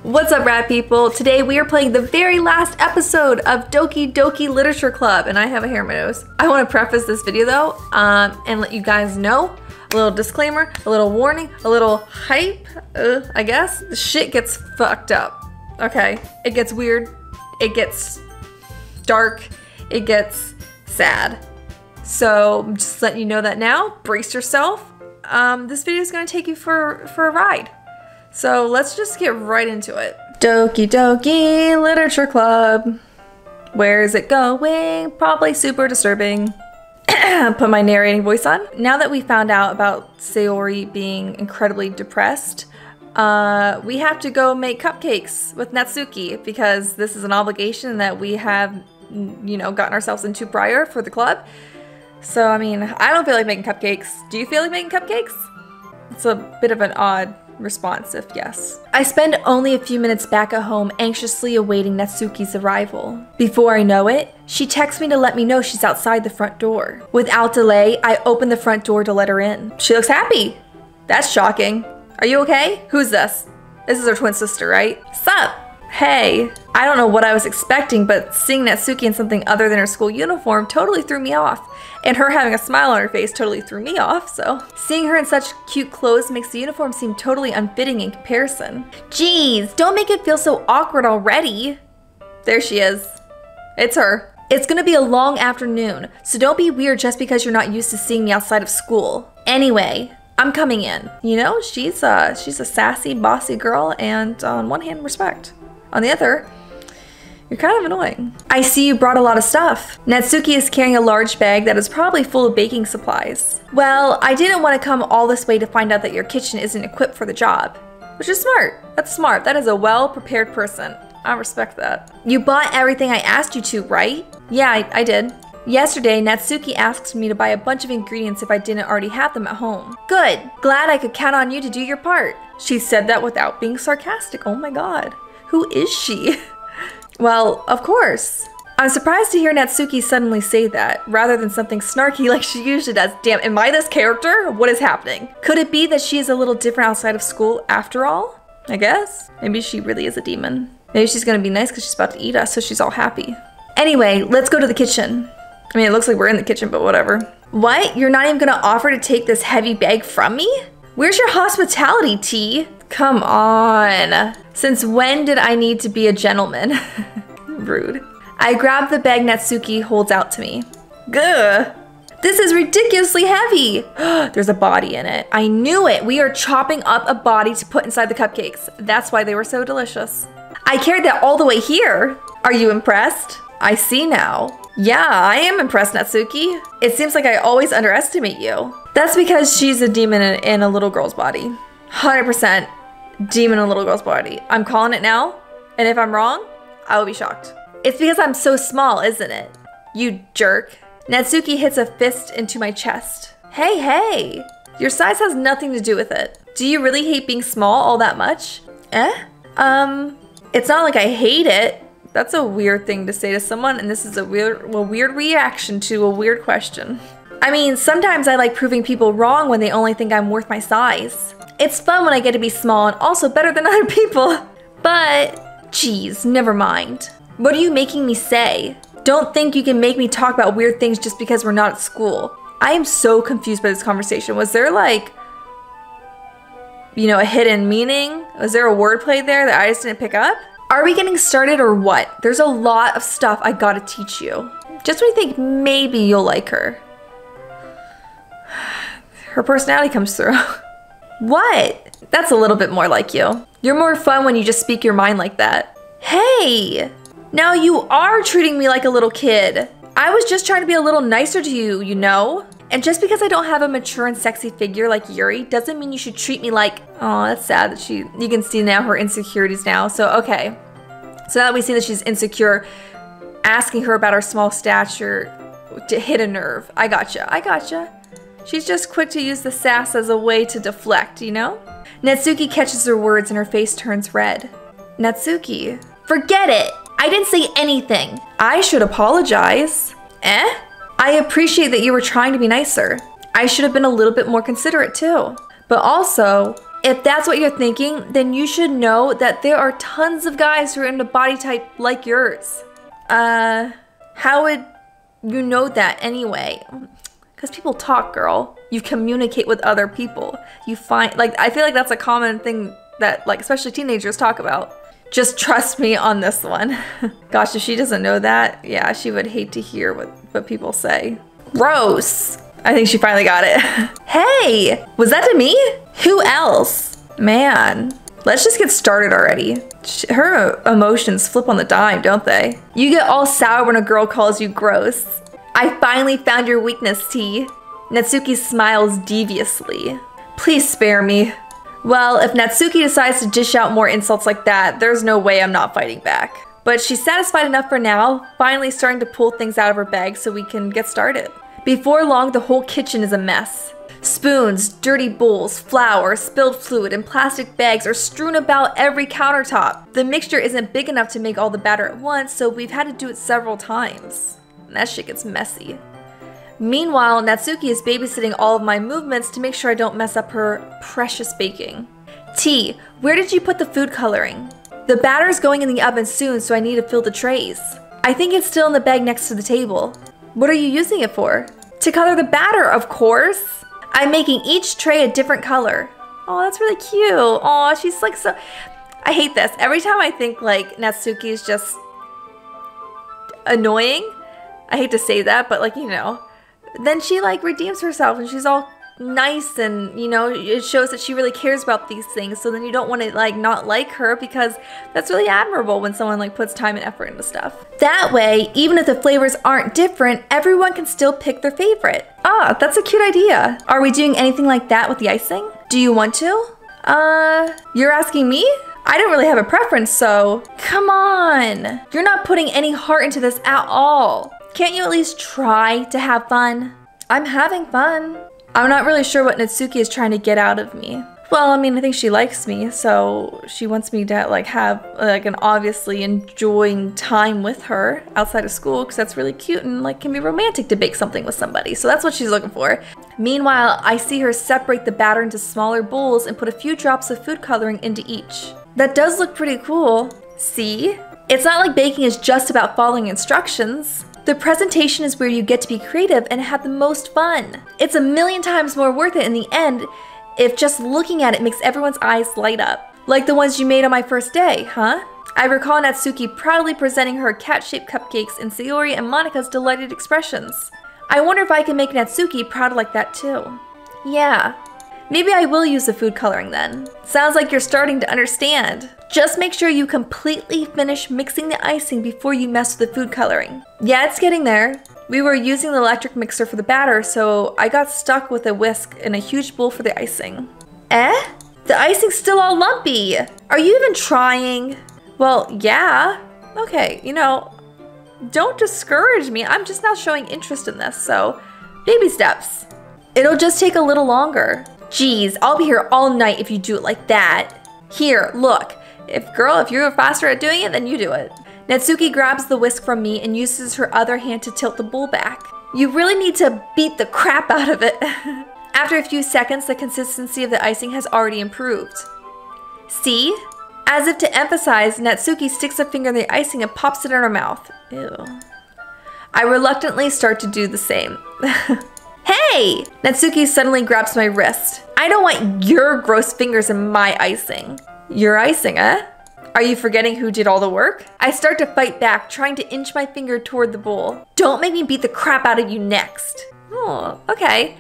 What's up, rad people? Today we are playing the very last episode of Doki Doki Literature Club, and I have a hair in my nose. I want to preface this video though, and let you guys know, a little disclaimer, a little warning, a little hype, I guess. The shit gets fucked up, okay? It gets weird, it gets dark, it gets sad. So just letting you know that now, brace yourself. This video is gonna take you for a ride. So let's just get right into it. Doki Doki Literature Club. Where is it going? Probably super disturbing. Put my narrating voice on. Now that we found out about Sayori being incredibly depressed, we have to go make cupcakes with Natsuki because this is an obligation that we have, you know, gotten ourselves into prior for the club. So, I mean, I don't feel like making cupcakes. Do you feel like making cupcakes? It's a bit of an odd response if yes. I spend only a few minutes back at home anxiously awaiting Natsuki's arrival. Before I know it, she texts me to let me know she's outside the front door. Without delay, I open the front door to let her in. She looks happy. That's shocking. Are you okay? Who's this? This is her twin sister, right? Sup? Hey. I don't know what I was expecting, but seeing Natsuki in something other than her school uniform totally threw me off. And her having a smile on her face totally threw me off, so. Seeing her in such cute clothes makes the uniform seem totally unfitting in comparison. Jeez, don't make it feel so awkward already. There she is. It's her. It's gonna be a long afternoon, so don't be weird just because you're not used to seeing me outside of school. Anyway, I'm coming in. You know, she's a sassy, bossy girl, and on one hand, respect. On the other, you're kind of annoying. I see you brought a lot of stuff. Natsuki is carrying a large bag that is probably full of baking supplies. Well, I didn't want to come all this way to find out that your kitchen isn't equipped for the job. Which is smart. That's smart. That is a well-prepared person. I respect that. You bought everything I asked you to, right? Yeah, I did. Yesterday, Natsuki asked me to buy a bunch of ingredients if I didn't already have them at home. Good. Glad I could count on you to do your part. She said that without being sarcastic. Oh my god. Who is she? Well, of course. I'm surprised to hear Natsuki suddenly say that, rather than something snarky like she usually does. Damn, am I this character? What is happening? Could it be that she is a little different outside of school after all? I guess. Maybe she really is a demon. Maybe she's gonna be nice because she's about to eat us, so she's all happy. Anyway, let's go to the kitchen. I mean, it looks like we're in the kitchen, but whatever. What? You're not even gonna offer to take this heavy bag from me? Where's your hospitality, T? Come on. Since when did I need to be a gentleman? Rude. I grab the bag Natsuki holds out to me. Gah! This is ridiculously heavy! There's a body in it. I knew it! We are chopping up a body to put inside the cupcakes. That's why they were so delicious. I carried that all the way here! Are you impressed? I see now. Yeah, I am impressed, Natsuki. It seems like I always underestimate you. That's because she's a demon in a little girl's body. 100% demon in a little girl's body. I'm calling it now, and if I'm wrong, I will be shocked. It's because I'm so small, isn't it? You jerk. Natsuki hits a fist into my chest. Hey, hey! Your size has nothing to do with it. Do you really hate being small all that much? It's not like I hate it. That's a weird thing to say to someone, and this is a weird reaction to a weird question. I mean, sometimes I like proving people wrong when they only think I'm worth my size. It's fun when I get to be small and also better than other people. But, geez, never mind. What are you making me say? Don't think you can make me talk about weird things just because we're not at school. I am so confused by this conversation. Was there like, you know, a hidden meaning? Was there a wordplay there that I just didn't pick up? Are we getting started or what? There's a lot of stuff I gotta teach you. Just when you think maybe you'll like her. Her personality comes through. What? That's a little bit more like you. You're more fun when you just speak your mind like that. Hey! Now you are treating me like a little kid. I was just trying to be a little nicer to you, you know? And just because I don't have a mature and sexy figure like Yuri doesn't mean you should treat me like, oh, that's sad that you can see now her insecurities now. So, okay. So now that we see that she's insecure, asking her about her small stature to hit a nerve. I gotcha. She's just quick to use the sass as a way to deflect, you know? Natsuki catches her words and her face turns red. Natsuki. Forget it! I didn't say anything. I should apologize. I appreciate that you were trying to be nicer. I should have been a little bit more considerate too. But also, If that's what you're thinking, then you should know that there are tons of guys who are into body type like yours. How would you know that anyway? Because people talk, girl. You communicate with other people. You find, like, I feel like that's a common thing that, like, especially teenagers talk about. Just trust me on this one. Gosh, if she doesn't know that, yeah, she would hate to hear what people say. Gross. I think she finally got it. Hey, was that to me? Who else? Man, let's just get started already. Her emotions flip on the dime, don't they? You get all sour when a girl calls you gross. I finally found your weakness, T. Natsuki smiles deviously. Please spare me. Well, if Natsuki decides to dish out more insults like that, there's no way I'm not fighting back. But she's satisfied enough for now, finally starting to pull things out of her bag so we can get started. Before long, the whole kitchen is a mess. Spoons, dirty bowls, flour, spilled fluid, and plastic bags are strewn about every countertop. The mixture isn't big enough to make all the batter at once, so we've had to do it several times. And that shit gets messy. Meanwhile, Natsuki is babysitting all of my movements to make sure I don't mess up her precious baking. T, where did you put the food coloring? The batter is going in the oven soon, so I need to fill the trays. I think it's still in the bag next to the table. What are you using it for? To color the batter, of course. I'm making each tray a different color. Oh, that's really cute. Oh, she's like so... I hate this. Every time I think like Natsuki is just annoying, I hate to say that, but like, you know, then she like redeems herself and she's all nice and, you know, it shows that she really cares about these things. So then you don't want to like not like her because that's really admirable when someone like puts time and effort into stuff. That way, even if the flavors aren't different, everyone can still pick their favorite. Ah, that's a cute idea. Are we doing anything like that with the icing? Do you want to? You're asking me? I don't really have a preference, so come on. You're not putting any heart into this at all. Can't you at least try to have fun? I'm having fun. I'm not really sure what Natsuki is trying to get out of me. Well, I mean, I think she likes me, so she wants me to like have like an obviously enjoying time with her outside of school because that's really cute and like can be romantic to bake something with somebody. So that's what she's looking for. Meanwhile, I see her separate the batter into smaller bowls and put a few drops of food coloring into each. That does look pretty cool. See? It's not like baking is just about following instructions. The presentation is where you get to be creative and have the most fun. It's a million times more worth it in the end if just looking at it makes everyone's eyes light up. Like the ones you made on my first day, huh? I recall Natsuki proudly presenting her cat-shaped cupcakes and Sayori and Monika's delighted expressions. I wonder if I can make Natsuki proud like that too. Yeah. Maybe I will use the food coloring then. Sounds like you're starting to understand. Just make sure you completely finish mixing the icing before you mess with the food coloring. Yeah, it's getting there. We were using the electric mixer for the batter, so I got stuck with a whisk and a huge bowl for the icing. Eh? The icing's still all lumpy. Are you even trying? Well, yeah. Okay, you know, don't discourage me. I'm just now showing interest in this, so baby steps. It'll just take a little longer. Geez, I'll be here all night if you do it like that. Here, look. If you're faster at doing it, then you do it. Natsuki grabs the whisk from me and uses her other hand to tilt the bowl back. You really need to beat the crap out of it. After a few seconds, the consistency of the icing has already improved. See? As if to emphasize, Natsuki sticks a finger in the icing and pops it in her mouth. Ew. I reluctantly start to do the same. Hey! Natsuki suddenly grabs my wrist. I don't want your gross fingers in my icing. Your icing, eh? Are you forgetting who did all the work? I start to fight back, trying to inch my finger toward the bowl. Don't make me beat the crap out of you next. Oh, okay.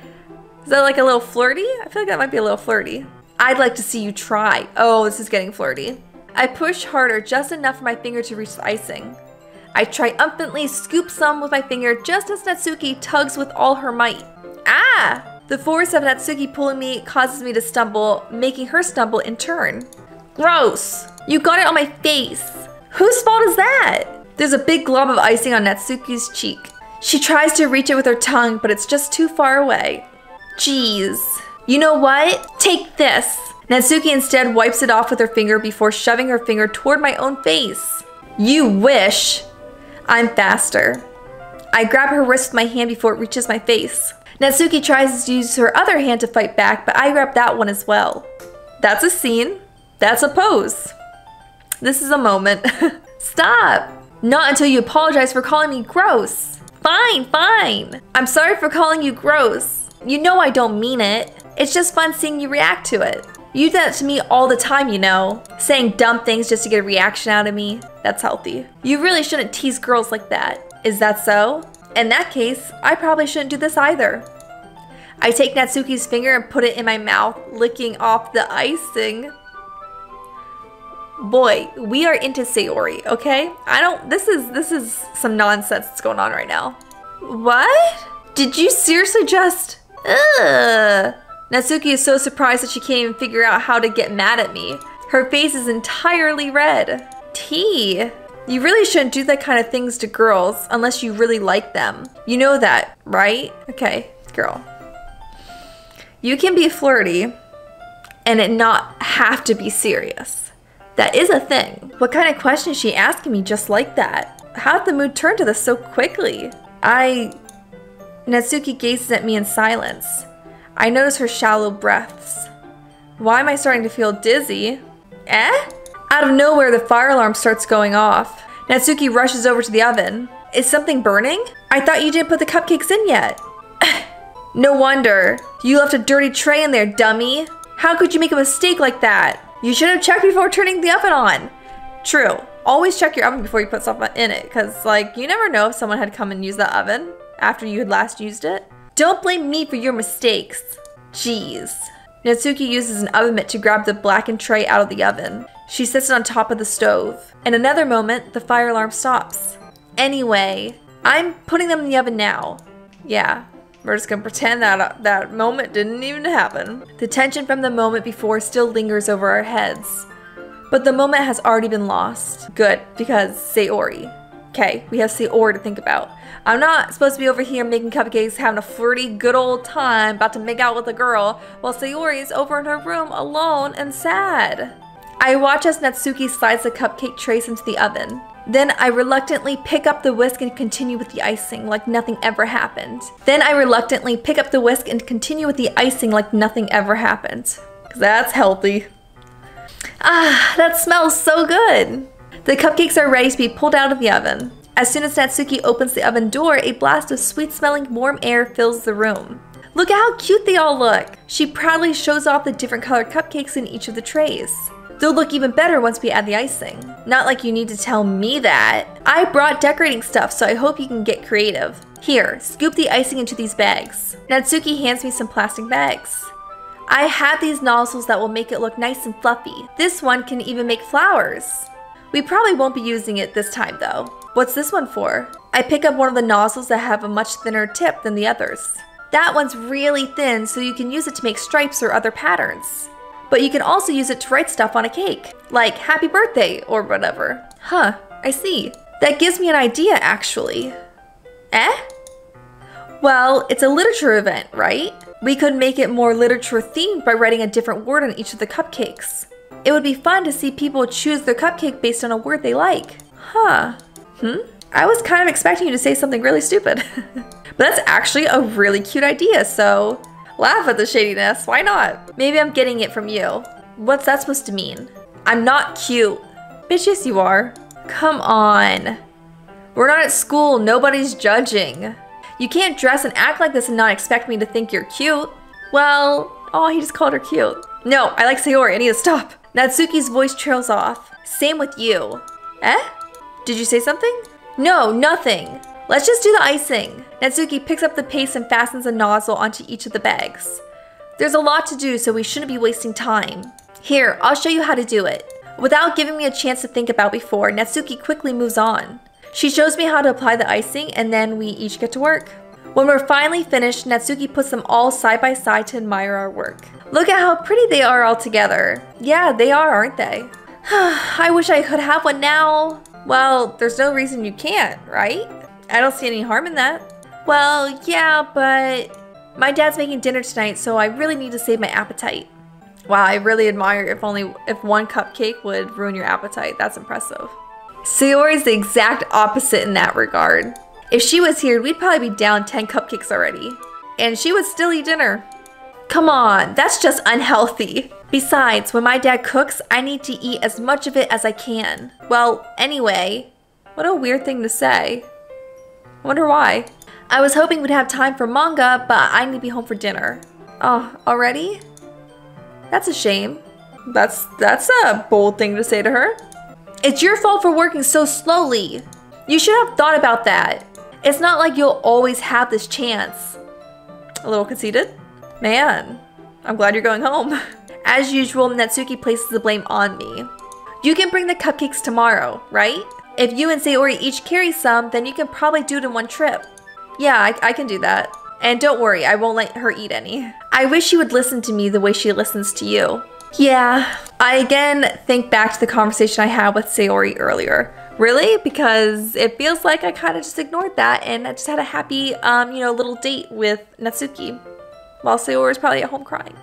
Is that like a little flirty? I feel like that might be a little flirty. I'd like to see you try. Oh, this is getting flirty. I push harder, just enough for my finger to reach the icing. I triumphantly scoop some with my finger just as Natsuki tugs with all her might. Ah! The force of Natsuki pulling me causes me to stumble, making her stumble in turn. Gross! You got it on my face! Whose fault is that? There's a big glob of icing on Natsuki's cheek. She tries to reach it with her tongue, but it's just too far away. Jeez. You know what? Take this! Natsuki instead wipes it off with her finger before shoving her finger toward my own face. You wish! I'm faster. I grab her wrist with my hand before it reaches my face. Natsuki tries to use her other hand to fight back, but I grab that one as well. That's a scene. That's a pose. This is a moment. Stop. Not until you apologize for calling me gross. Fine, fine. I'm sorry for calling you gross. You know I don't mean it. It's just fun seeing you react to it. You do that to me all the time, you know. Saying dumb things just to get a reaction out of me. That's healthy. You really shouldn't tease girls like that. Is that so? In that case, I probably shouldn't do this either. I take Natsuki's finger and put it in my mouth, licking off the icing. Boy, we are into Sayori, okay? This is some nonsense that's going on right now. What? Did you seriously just, ugh. Natsuki is so surprised that she can't even figure out how to get mad at me. Her face is entirely red. T. You really shouldn't do that kind of things to girls unless you really like them. You know that, right? Okay, girl. You can be flirty and it not have to be serious. That is a thing. What kind of question is she asking me just like that? How did the mood turn to this so quickly? Natsuki gazes at me in silence. I notice her shallow breaths. Why am I starting to feel dizzy? Eh? Out of nowhere, the fire alarm starts going off. Natsuki rushes over to the oven. Is something burning? I thought you didn't put the cupcakes in yet. No wonder. You left a dirty tray in there, dummy. How could you make a mistake like that? You should have checked before turning the oven on. True. Always check your oven before you put stuff in it, because, like, you never know if someone had come and used the oven after you had last used it. Don't blame me for your mistakes. Jeez. Natsuki uses an oven mitt to grab the blackened tray out of the oven. She sits it on top of the stove. In another moment, the fire alarm stops. Anyway, I'm putting them in the oven now. Yeah, we're just gonna pretend that that moment didn't even happen. The tension from the moment before still lingers over our heads. But the moment has already been lost. Good, because Sayori. Okay, we have Sayori to think about. I'm not supposed to be over here making cupcakes, having a flirty, good old time, about to make out with a girl, while Sayori is over in her room alone and sad. I watch as Natsuki slides the cupcake trays into the oven. Then I reluctantly pick up the whisk and continue with the icing like nothing ever happened. That's healthy. Ah, that smells so good. The cupcakes are ready to be pulled out of the oven. As soon as Natsuki opens the oven door, a blast of sweet-smelling warm air fills the room. Look at how cute they all look! She proudly shows off the different colored cupcakes in each of the trays. They'll look even better once we add the icing. Not like you need to tell me that. I brought decorating stuff, so I hope you can get creative. Here, scoop the icing into these bags. Natsuki hands me some plastic bags. I have these nozzles that will make it look nice and fluffy. This one can even make flowers. We probably won't be using it this time though. What's this one for? I pick up one of the nozzles that have a much thinner tip than the others. That one's really thin, so you can use it to make stripes or other patterns. But you can also use it to write stuff on a cake, like happy birthday or whatever. Huh, I see. That gives me an idea actually. Eh? Well, it's a literature event, right? We could make it more literature themed by writing a different word on each of the cupcakes. It would be fun to see people choose their cupcake based on a word they like. Huh. I was kind of expecting you to say something really stupid. But that's actually a really cute idea, so laugh at the shadiness, why not? Maybe I'm getting it from you. What's that supposed to mean? I'm not cute. Bitch, yes you are. Come on. We're not at school, nobody's judging. You can't dress and act like this and not expect me to think you're cute. Well, oh, he just called her cute. No, I like Sayori, I need to stop. Natsuki's voice trails off. Same with you. Eh? Did you say something? No, nothing. Let's just do the icing. Natsuki picks up the paste and fastens a nozzle onto each of the bags. There's a lot to do, so we shouldn't be wasting time. Here, I'll show you how to do it. Without giving me a chance to think about before, Natsuki quickly moves on. She shows me how to apply the icing, and then we each get to work. When we're finally finished, Natsuki puts them all side by side to admire our work. Look at how pretty they are all together. Yeah, they are, aren't they? I wish I could have one now. Well, there's no reason you can't, right? I don't see any harm in that. Well, yeah, but my dad's making dinner tonight, so I really need to save my appetite. Wow, I really admire if one cupcake would ruin your appetite. That's impressive. Sayori's the exact opposite in that regard. If she was here, we'd probably be down 10 cupcakes already. And she would still eat dinner. Come on, that's just unhealthy. Besides, when my dad cooks, I need to eat as much of it as I can. Well, anyway, what a weird thing to say. I wonder why. I was hoping we'd have time for manga, but I need to be home for dinner. Oh, already? That's a shame. That's a bold thing to say to her. It's your fault for working so slowly. You should have thought about that. It's not like you'll always have this chance. A little conceited? Man, I'm glad you're going home. As usual, Natsuki places the blame on me. You can bring the cupcakes tomorrow, right? If you and Sayori each carry some, then you can probably do it in one trip. Yeah, I can do that. And don't worry, I won't let her eat any. I wish she would listen to me the way she listens to you. Yeah, I again think back to the conversation I had with Sayori earlier. Really? Because it feels like I kind of just ignored that and I just had a happy, little date with Natsuki. While Sayori's probably at home crying.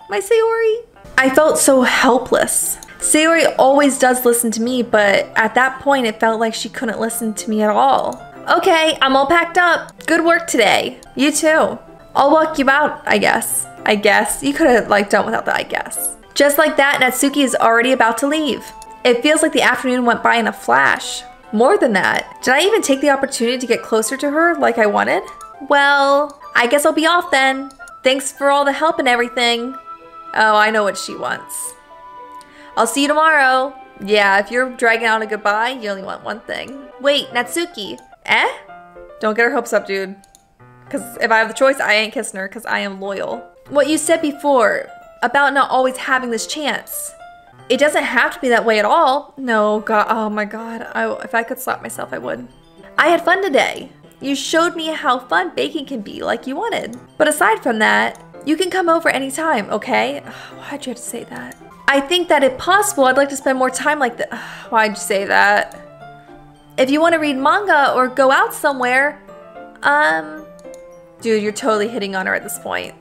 My Sayori? I felt so helpless. Sayori always does listen to me, but at that point it felt like she couldn't listen to me at all. Okay, I'm all packed up. Good work today. You too. I'll walk you out, I guess. I guess. You could have done without the I guess. Just like that, Natsuki is already about to leave. It feels like the afternoon went by in a flash. More than that, did I even take the opportunity to get closer to her like I wanted? Well, I guess I'll be off then. Thanks for all the help and everything. Oh, I know what she wants. I'll see you tomorrow. Yeah, if you're dragging out a goodbye, you only want one thing. Wait, Natsuki. Eh? Don't get her hopes up, dude. Because if I have the choice, I ain't kissing her because I am loyal. What you said before about not always having this chance. It doesn't have to be that way at all. No, God, oh my God. If I could slap myself, I would. I had fun today. You showed me how fun baking can be like you wanted. But aside from that, you can come over anytime, okay? Why'd you have to say that? I think that if possible, I'd like to spend more time like that. Why'd you say that? If you want to read manga or go out somewhere, dude, you're totally hitting on her at this point.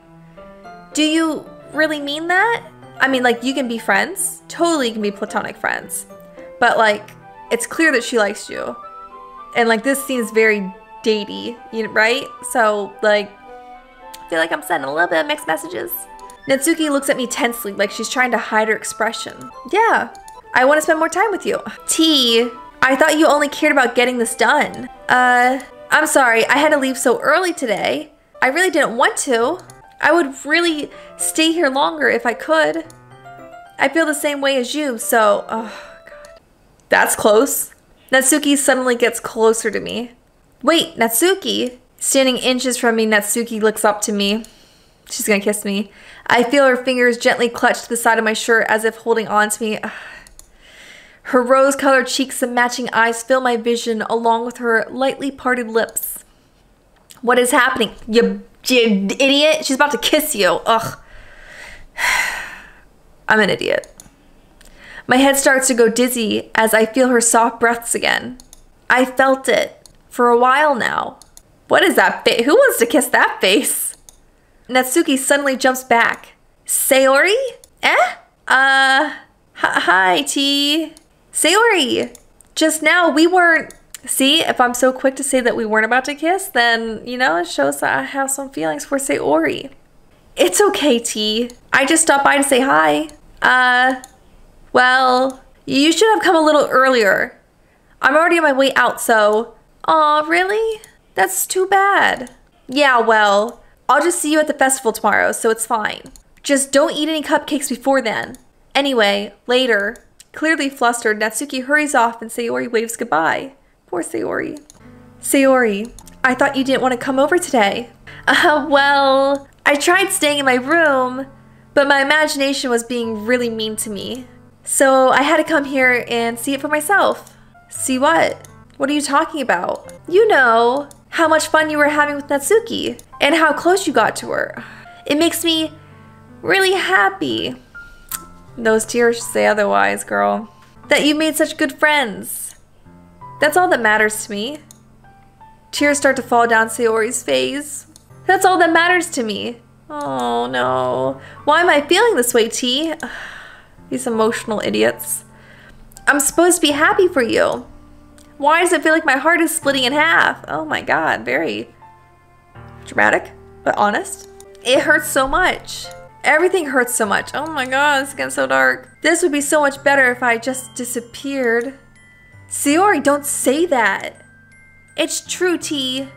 Do you really mean that? I mean, you can be friends. Totally you can be platonic friends. But, it's clear that she likes you. And, this seems very datey, right? So, I feel like I'm sending a little bit of mixed messages. Natsuki looks at me tensely, like she's trying to hide her expression. Yeah, I want to spend more time with you. T, I thought you only cared about getting this done. I'm sorry, I had to leave so early today. I really didn't want to. I would really stay here longer if I could. I feel the same way as you, so, oh God. That's close. Natsuki suddenly gets closer to me. Wait, Natsuki? Standing inches from me, Natsuki looks up to me. She's gonna kiss me. I feel her fingers gently clutch to the side of my shirt as if holding on to me. Her rose-colored cheeks and matching eyes fill my vision along with her lightly parted lips. What is happening? You idiot? She's about to kiss you. Ugh. I'm an idiot. My head starts to go dizzy as I feel her soft breaths again. I felt it for a while now. What is that face? Who wants to kiss that face? Natsuki suddenly jumps back. Sayori? Eh? Hi, T. Sayori. Just now we weren't... See, if I'm so quick to say that we weren't about to kiss, then, it shows that I have some feelings for Sayori. It's okay, T. I just stopped by to say hi. Well, you should have come a little earlier. I'm already on my way out, so... Aw, really? That's too bad. Yeah, well, I'll just see you at the festival tomorrow, so it's fine. Just don't eat any cupcakes before then. Anyway, later. Clearly flustered, Natsuki hurries off and Sayori waves goodbye. Poor Sayori. Sayori, I thought you didn't want to come over today. Well, I tried staying in my room, but my imagination was being really mean to me. So I had to come here and see it for myself. See what? What are you talking about? You know, how much fun you were having with Natsuki and how close you got to her. It makes me really happy. Those tears say otherwise, girl. That you made such good friends. That's all that matters to me. Tears start to fall down Sayori's face. That's all that matters to me. Oh no. Why am I feeling this way, T? These emotional idiots. I'm supposed to be happy for you. Why does it feel like my heart is splitting in half? Oh my God, very dramatic, but honest. It hurts so much. Everything hurts so much. Oh my god, it's getting so dark. This would be so much better if I just disappeared. Sayori, don't say that. It's true, T.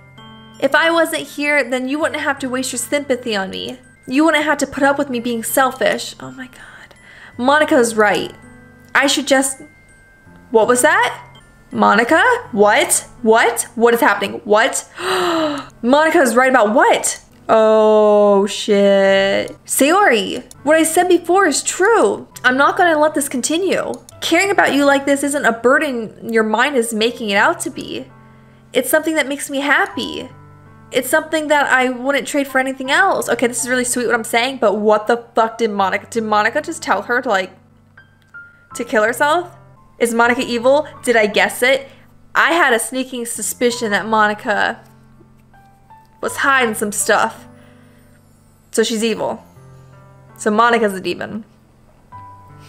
If I wasn't here, then you wouldn't have to waste your sympathy on me. You wouldn't have to put up with me being selfish. Oh my god. Monika's right. I should just... What was that? Monika? What? What? What is happening? What? Monika's right about what? Oh shit. Sayori, what I said before is true. I'm not gonna let this continue. Caring about you like this isn't a burden your mind is making it out to be. It's something that makes me happy. It's something that I wouldn't trade for anything else. Okay, this is really sweet what I'm saying, but what the fuck did Monika just tell her to like, to kill herself? Is Monika evil? Did I guess it? I had a sneaking suspicion that Monika was hiding some stuff. So she's evil. So Monika's a demon.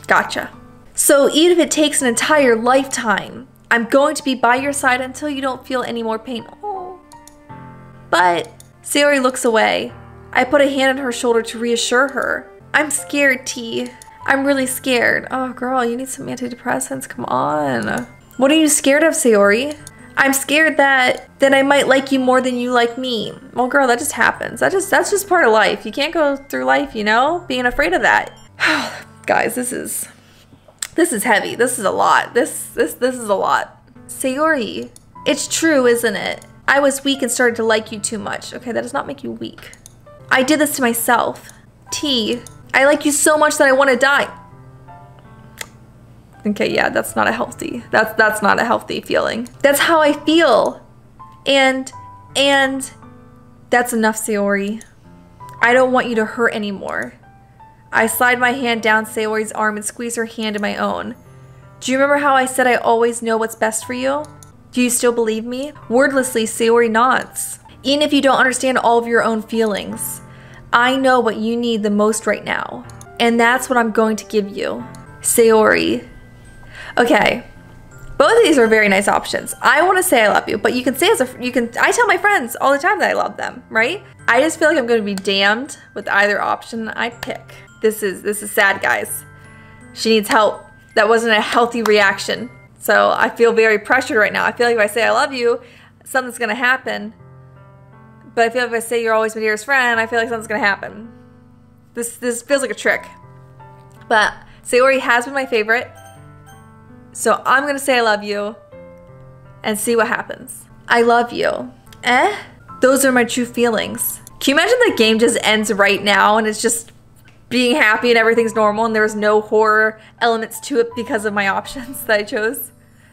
Gotcha. So even if it takes an entire lifetime, I'm going to be by your side until you don't feel any more pain. Oh. But Sayori looks away. I put a hand on her shoulder to reassure her. I'm scared, T. I'm really scared. Oh girl, you need some antidepressants, come on. What are you scared of, Sayori? I'm scared that I might like you more than you like me. Well girl, that just happens. That's just part of life. You can't go through life, you know, being afraid of that. Guys, this is heavy. This is a lot. This is a lot. Sayori, it's true, isn't it? I was weak and started to like you too much. Okay, that does not make you weak. I did this to myself. T, I like you so much that I want to die. Okay, yeah, that's not a healthy feeling. That's how I feel. And that's enough, Sayori. I don't want you to hurt anymore. I slide my hand down Sayori's arm and squeeze her hand in my own. Do you remember how I said I always know what's best for you? Do you still believe me? Wordlessly, Sayori nods. Even if you don't understand all of your own feelings, I know what you need the most right now. And that's what I'm going to give you. Sayori. Okay. Both of these are very nice options. I want to say I love you, but you can say I tell my friends all the time that I love them, right? I just feel like I'm going to be damned with either option I pick. This is sad, guys. She needs help. That wasn't a healthy reaction. So I feel very pressured right now. I feel like if I say I love you, something's gonna happen. But I feel like if I say you're always my dearest friend, I feel like something's gonna happen. This feels like a trick. But Sayori has been my favorite. So I'm gonna say I love you and see what happens. I love you. Those are my true feelings. Can you imagine the game just ends right now and it's just being happy and everything's normal and there's no horror elements to it because of my options that I chose?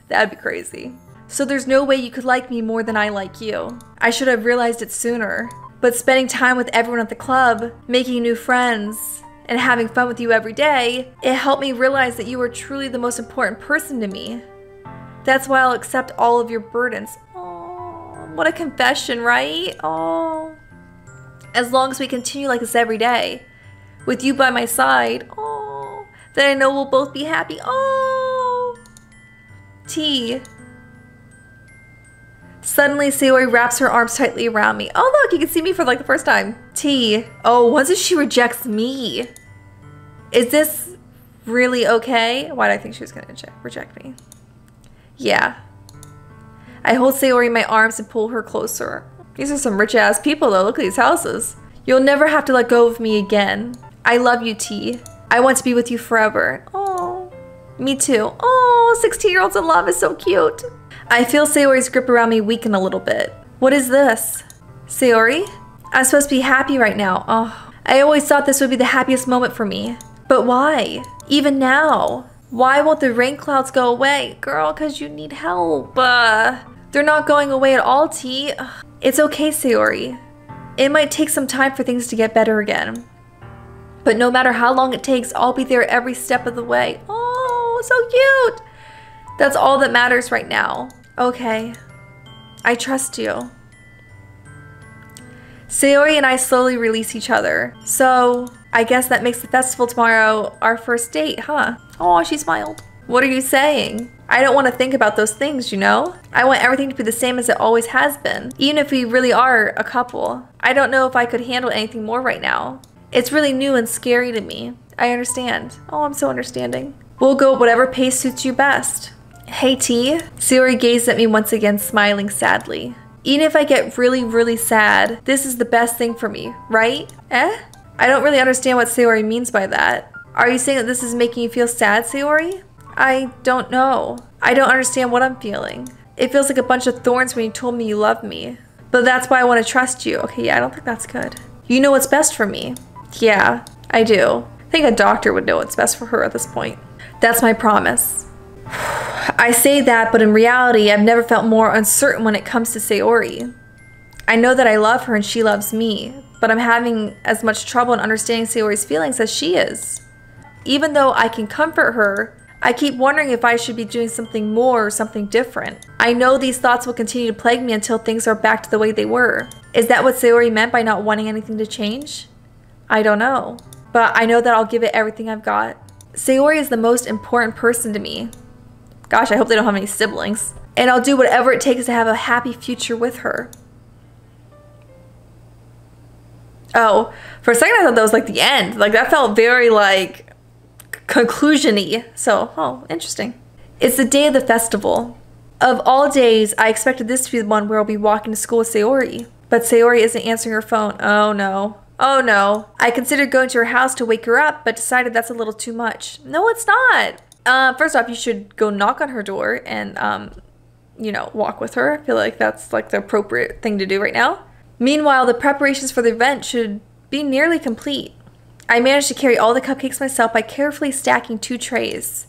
That'd be crazy. So there's no way you could like me more than I like you. I should have realized it sooner. But spending time with everyone at the club, making new friends, and having fun with you every day, it helped me realize that you are truly the most important person to me. That's why I'll accept all of your burdens. Oh, what a confession, right? Oh. As long as we continue like this every day, with you by my side, oh, then I know we'll both be happy. Oh. T. Suddenly, Sayori wraps her arms tightly around me. Oh, look, you can see me for like the first time. T. Oh, once if she rejects me. Is this really okay? Why did I think she was gonna reject me? Yeah. I hold Sayori in my arms and pull her closer. These are some rich ass people though. Look at these houses. You'll never have to let go of me again. I love you, T. I want to be with you forever. Oh, me too. Oh, 16-year-olds in love is so cute. I feel Sayori's grip around me weaken a little bit. What is this? Sayori? I'm supposed to be happy right now. Oh, I always thought this would be the happiest moment for me. But why? Even now? Why won't the rain clouds go away? Girl, because you need help. They're not going away at all, T. It's okay, Sayori. It might take some time for things to get better again. But no matter how long it takes, I'll be there every step of the way. Oh, so cute. That's all that matters right now. Okay. I trust you. Sayori and I slowly release each other. So, I guess that makes the festival tomorrow our first date, huh? Oh, she smiled. What are you saying? I don't want to think about those things, you know? I want everything to be the same as it always has been, even if we really are a couple. I don't know if I could handle anything more right now. It's really new and scary to me. I understand. Oh, I'm so understanding. We'll go at whatever pace suits you best. Hey T. Sayori gazed at me once again, smiling sadly. Even if I get really, really sad, this is the best thing for me, right? Eh? I don't really understand what Sayori means by that. Are you saying that this is making you feel sad, Sayori? I don't know. I don't understand what I'm feeling. It feels like a bunch of thorns when you told me you love me. But that's why I want to trust you. Okay, yeah, I don't think that's good. You know what's best for me. Yeah, I do. I think a doctor would know what's best for her at this point. That's my promise. I say that, but in reality, I've never felt more uncertain when it comes to Sayori. I know that I love her and she loves me, but I'm having as much trouble in understanding Sayori's feelings as she is. Even though I can comfort her, I keep wondering if I should be doing something more or something different. I know these thoughts will continue to plague me until things are back to the way they were. Is that what Sayori meant by not wanting anything to change? I don't know, but I know that I'll give it everything I've got. Sayori is the most important person to me. Gosh, I hope they don't have any siblings. And I'll do whatever it takes to have a happy future with her. Oh, for a second I thought that was like the end. Like that felt very like conclusion-y. So, oh, interesting. It's the day of the festival. Of all days, I expected this to be the one where I'll be walking to school with Sayori. But Sayori isn't answering her phone. Oh no. Oh no. I considered going to her house to wake her up, but decided that's a little too much. No, it's not. First off, you should go knock on her door and, you know, walk with her. I feel like that's like the appropriate thing to do right now. Meanwhile, the preparations for the event should be nearly complete. I managed to carry all the cupcakes myself by carefully stacking 2 trays.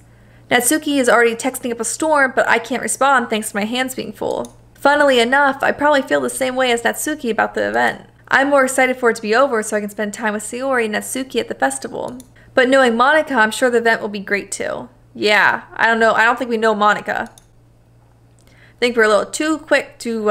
Natsuki is already texting up a storm, but I can't respond thanks to my hands being full. Funnily enough, I probably feel the same way as Natsuki about the event. I'm more excited for it to be over so I can spend time with Sayori and Natsuki at the festival. But knowing Monika, I'm sure the event will be great too. Yeah, I don't know. I don't think we know Monika. I think we're a little too quick to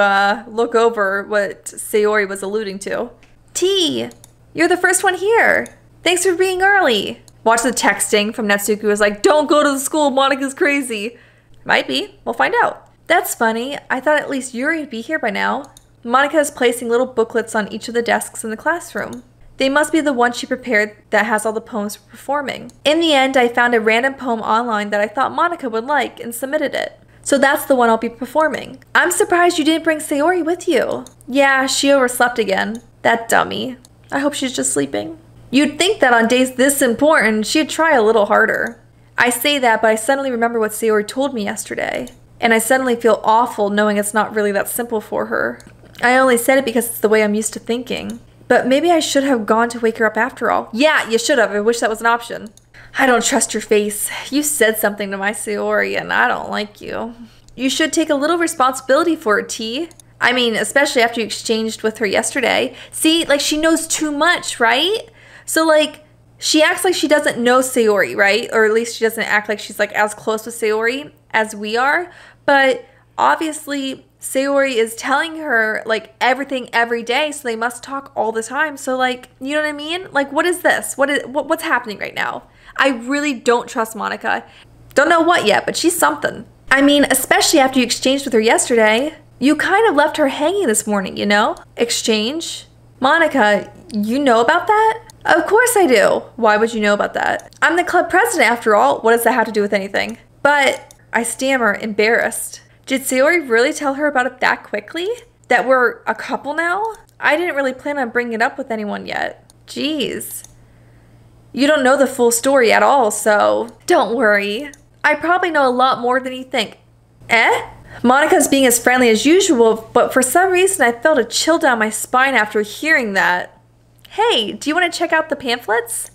look over what Sayori was alluding to. T, you're the first one here. Thanks for being early. Watch the texting from Natsuki was like, don't go to the school, Monika's crazy. Might be. We'll find out. That's funny. I thought at least Yuri would be here by now. Monika is placing little booklets on each of the desks in the classroom. They must be the one she prepared that has all the poems for performing. In the end, I found a random poem online that I thought Monika would like and submitted it. So that's the one I'll be performing. I'm surprised you didn't bring Sayori with you. Yeah, she overslept again. That dummy. I hope she's just sleeping. You'd think that on days this important, she'd try a little harder. I say that, but I suddenly remember what Sayori told me yesterday. And I suddenly feel awful knowing it's not really that simple for her. I only said it because it's the way I'm used to thinking. But maybe I should have gone to wake her up after all. Yeah, you should have. I wish that was an option. I don't trust your face. You said something to my Sayori and I don't like you. You should take a little responsibility for it, T. I mean, especially after you exchanged with her yesterday. See, like she knows too much, right? So like, she acts like she doesn't know Sayori, right? Or at least she doesn't act like she's like as close with Sayori as we are. But obviously, Sayori is telling her like everything every day, so they must talk all the time. So like, you know what I mean? Like, what is this? What's happening right now? I really don't trust Monika. Don't know what yet, but she's something. I mean, especially after you exchanged with her yesterday. You kind of left her hanging this morning, you know? Exchange? Monika, you know about that? Of course I do. Why would you know about that? I'm the club president after all. What does that have to do with anything? But I stammer, embarrassed. Did Sayori really tell her about it that quickly? That we're a couple now? I didn't really plan on bringing it up with anyone yet. Jeez. You don't know the full story at all, so don't worry. I probably know a lot more than you think. Eh? Monika's being as friendly as usual, but for some reason I felt a chill down my spine after hearing that. Hey, do you want to check out the pamphlets?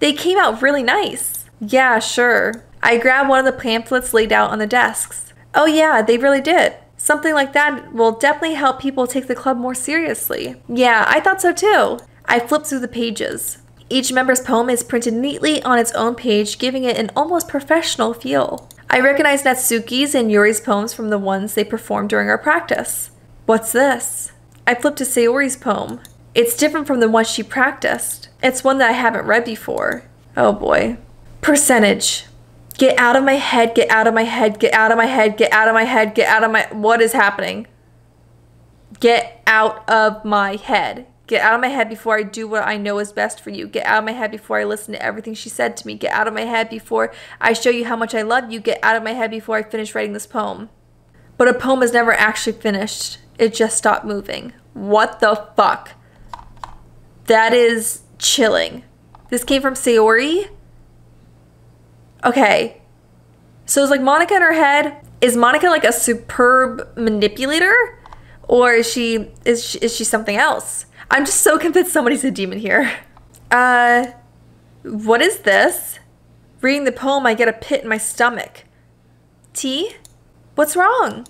They came out really nice. Yeah, sure. I grabbed one of the pamphlets laid out on the desks. Oh yeah, they really did. Something like that will definitely help people take the club more seriously. Yeah, I thought so too. I flipped through the pages. Each member's poem is printed neatly on its own page, giving it an almost professional feel. I recognize Natsuki's and Yuri's poems from the ones they performed during our practice. What's this? I flipped to Sayori's poem. It's different from the one she practiced. It's one that I haven't read before. Oh boy. Percentage. Get out of my head, get out of my head, get out of my head, get out of my head, get out of my... What is happening? Get out of my head. Get out of my head before I do what I know is best for you. Get out of my head before I listen to everything she said to me. Get out of my head before I show you how much I love you. Get out of my head before I finish writing this poem. But a poem is never actually finished. It just stopped moving. What the fuck? That is chilling. This came from Sayori? Okay. So it's like Monika in her head. Is Monika like a superb manipulator? Or is she something else? I'm just so convinced somebody's a demon here. What is this? Reading the poem, I get a pit in my stomach. Tea? What's wrong?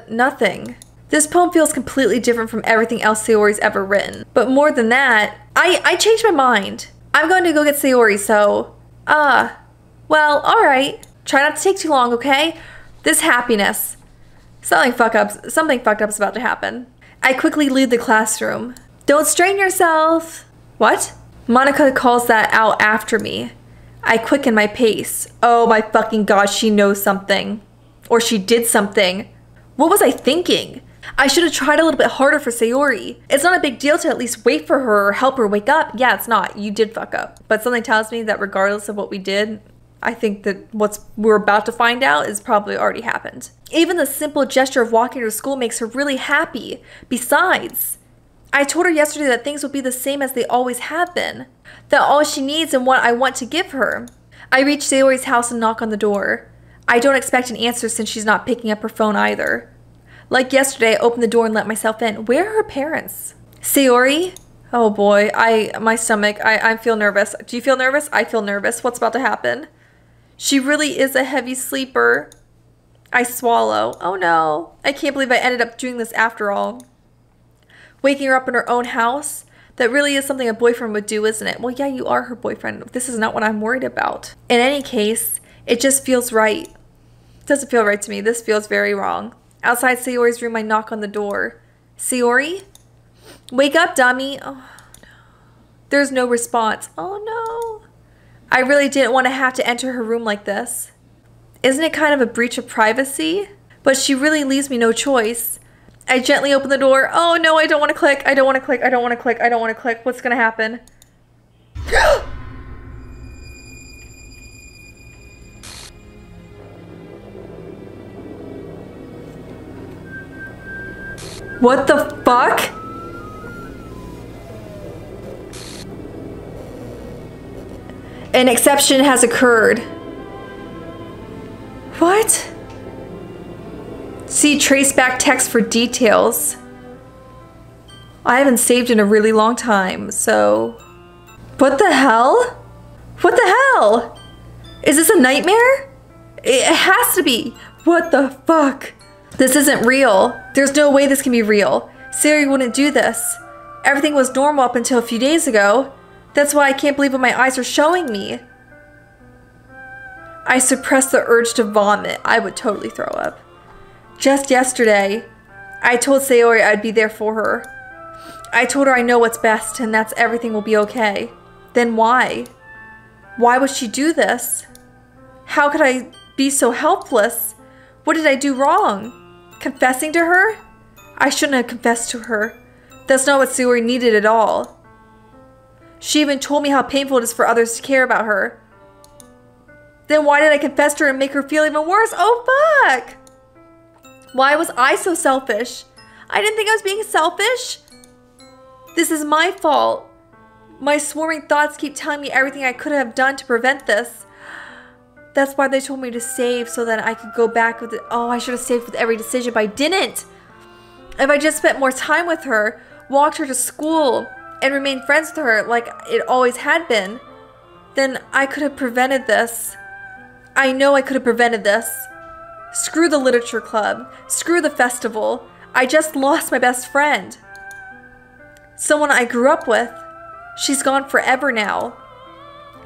Nothing. This poem feels completely different from everything else Sayori's ever written. But more than that, I changed my mind. I'm going to go get Sayori, so... well, alright. Try not to take too long, okay? This happiness. Something fucked up's about to happen. I quickly leave the classroom. Don't strain yourself. What? Monika calls that out after me. I quicken my pace. Oh my fucking god, she knows something. Or she did something. What was I thinking? I should have tried a little bit harder for Sayori. It's not a big deal to at least wait for her or help her wake up. Yeah, it's not. You did fuck up. But something tells me that regardless of what we did, I think that what we're about to find out is probably already happened. Even the simple gesture of walking her to school makes her really happy. Besides, I told her yesterday that things will be the same as they always have been. That all she needs and what I want to give her. I reach Sayori's house and knock on the door. I don't expect an answer since she's not picking up her phone either. Like yesterday, I opened the door and let myself in. Where are her parents? Sayori? Oh boy, my stomach, I feel nervous. Do you feel nervous? I feel nervous. What's about to happen? She really is a heavy sleeper. I swallow. Oh no. I can't believe I ended up doing this after all. Waking her up in her own house? That really is something a boyfriend would do, isn't it? Well, yeah, you are her boyfriend. This is not what I'm worried about. In any case, it just feels right. It doesn't feel right to me. This feels very wrong. Outside Sayori's room, I knock on the door. Sayori? Wake up, dummy. Oh, no. There's no response. Oh, no. I really didn't want to have to enter her room like this. Isn't it kind of a breach of privacy? But she really leaves me no choice. I gently open the door. Oh, no, I don't want to click. I don't want to click. I don't want to click. I don't want to click. What's going to happen? What the fuck? An exception has occurred. What? See traceback text for details. I haven't saved in a really long time, so... What the hell? What the hell? Is this a nightmare? It has to be. What the fuck? This isn't real. There's no way this can be real. Sayori wouldn't do this. Everything was normal up until a few days ago. That's why I can't believe what my eyes are showing me. I suppressed the urge to vomit. I would totally throw up. Just yesterday, I told Sayori I'd be there for her. I told her I know what's best and that's everything will be okay. Then why? Why would she do this? How could I be so helpless? What did I do wrong? Confessing to her? I shouldn't have confessed to her. That's not what Sayori needed at all. She even told me how painful it is for others to care about her. Then why did I confess to her and make her feel even worse? Oh fuck! Why was I so selfish? I didn't think I was being selfish. This is my fault. My swarming thoughts keep telling me everything I could have done to prevent this. That's why they told me to save so that I could go back with it. Oh, I should have saved with every decision, but I didn't. If I just spent more time with her, walked her to school, and remained friends with her like it always had been, then I could have prevented this. I know I could have prevented this. Screw the literature club. Screw the festival. I just lost my best friend. Someone I grew up with. She's gone forever now.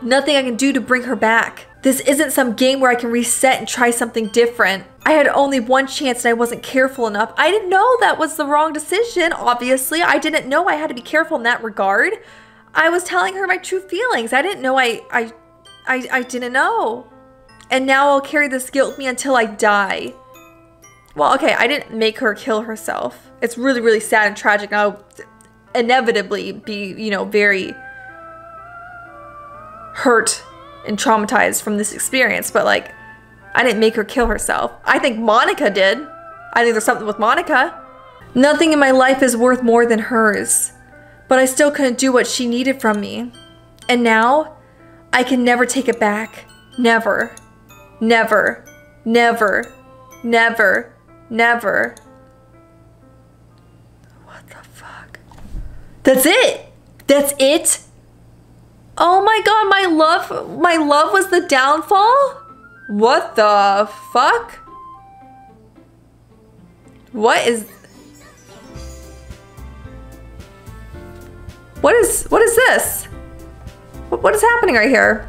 Nothing I can do to bring her back. This isn't some game where I can reset and try something different. I had only one chance and I wasn't careful enough. I didn't know that was the wrong decision, obviously. I didn't know I had to be careful in that regard. I was telling her my true feelings. I didn't know I didn't know. And now I'll carry this guilt with me until I die. Well, okay, I didn't make her kill herself. It's really, really sad and tragic. Now, inevitably be, you know, very hurt and traumatized from this experience, but like, I didn't make her kill herself. I think Monika did. I think there's something with Monika. Nothing in my life is worth more than hers, but I still couldn't do what she needed from me. And now, I can never take it back. Never. Never. Never. Never. Never. What the fuck? That's it? That's it? Oh my god, my love was the downfall? What the fuck? What is this? What is happening right here?